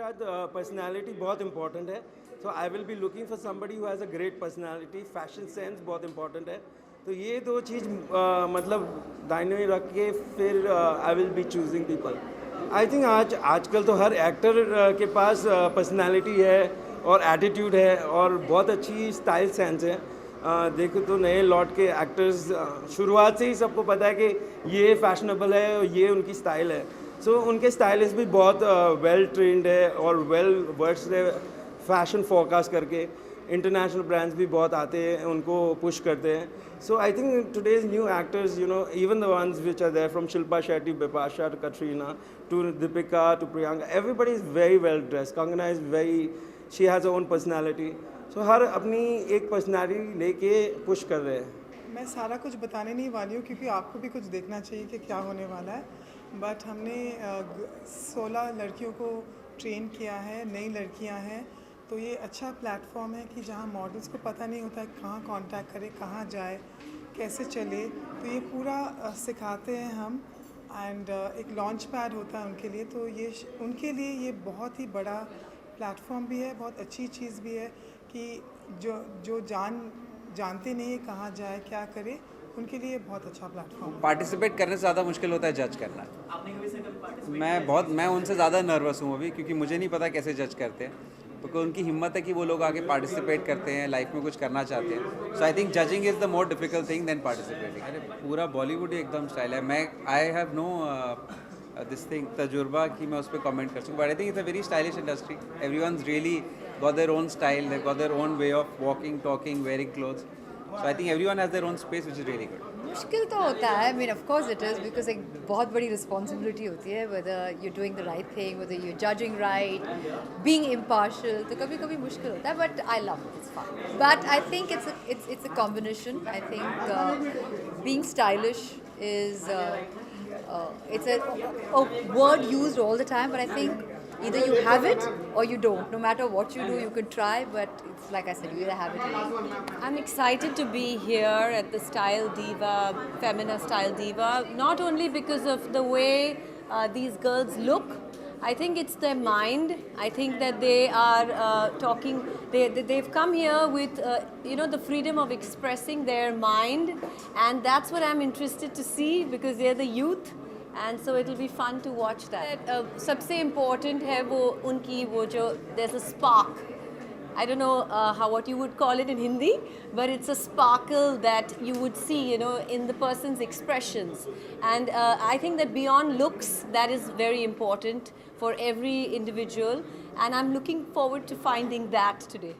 आज पर्सनालिटी बहुत इंपॉर्टेंट है. So I will be looking for somebody who has a great personality. Fashion sense बहुत important है. तो ये दो चीज़ मतलब दाहिने में रख के फिर आई will B choosing people. I think आजकल तो हर एक्टर के पास पर्सनालिटी है और एटीट्यूड है और बहुत अच्छी स्टाइल सेंस है. देखो तो नए लॉट के एक्टर्स शुरुआत से ही सबको पता है कि ये फैशनेबल है और ये उनकी स्टाइल है. सो उनके स्टाइलिस्ट भी बहुत वेल ट्रेंड है और वेल वर्स्ड है फैशन फोरकास्ट करके. इंटरनेशनल ब्रांड्स भी बहुत आते हैं, उनको पुश करते हैं. So I think today's new actors, you know, even the ones which are there from Shilpa Shetty, Bipasha to Katrina to Deepika to Priyanka, everybody is very well dressed. Kangana is very, she has own personality. So हर अपनी एक personality लेके push कर रहे हैं. मैं सारा कुछ बताने नहीं वाली हूँ क्योंकि आपको भी कुछ देखना चाहिए कि क्या होने वाला है. बट हमने 16 लड़कियों को ट्रेन किया है, नई लड़कियाँ हैं. तो ये अच्छा प्लेटफॉर्म है कि जहाँ मॉडल्स को पता नहीं होता है कहाँ कांटेक्ट करे, कहाँ जाए, कैसे चले. तो ये पूरा सिखाते हैं हम. एंड एक लॉन्च पैड होता है उनके लिए. तो ये उनके लिए ये बहुत ही बड़ा प्लेटफॉर्म भी है, बहुत अच्छी चीज़ भी है कि जो जानते नहीं है कहाँ जाए, क्या करे, उनके लिए बहुत अच्छा प्लेटफॉर्म है. पार्टिसिपेट करने से ज़्यादा मुश्किल होता है जज करना. मैं उनसे ज़्यादा नर्वस हूँ अभी, क्योंकि मुझे नहीं पता कैसे जज करते हैं. क्योंकि उनकी हिम्मत है कि वो लोग आगे पार्टिसिपेट करते हैं, लाइफ में कुछ करना चाहते हैं. So I think judging is the more difficult thing than participating. अरे पूरा बॉलीवुड ही एकदम स्टाइल है. I have no this thing तजुर्बा कि मैं उस पर कमेंट कर सकूँ. But I think it's a very stylish industry. Everyone's really got their own style, they got their own way of walking, talking, wearing clothes. So I think everyone has their own space, which is really good. मुश्किल तो होता है. I mean, of course it is, because एक बहुत बड़ी responsibility होती है. whether you're doing the right thing, whether you're judging right, being impartial. तो कभी कभी मुश्किल होता है, but I love it. It's fun. But I think it's a combination. I think being stylish is it's a word used all the time, but I think either you have it or you don't. No matter what you do, you can try, but it's like I said, you either have it or you don't. I'm excited to be here at the Style Diva, Femina Style Diva, not only because of the way these girls look. I think it's their mind. I think that they are talking, they've come here with, the freedom of expressing their mind, and that's what I'm interested to see, because they're the youth. And so it'll be fun to watch that. सबसे important है वो उनकी वो जो there's a spark. I don't know what you would call it in Hindi, but it's a sparkle that you would see, in the person's expressions. And I think that beyond looks, that is very important for every individual. And I'm looking forward to finding that today.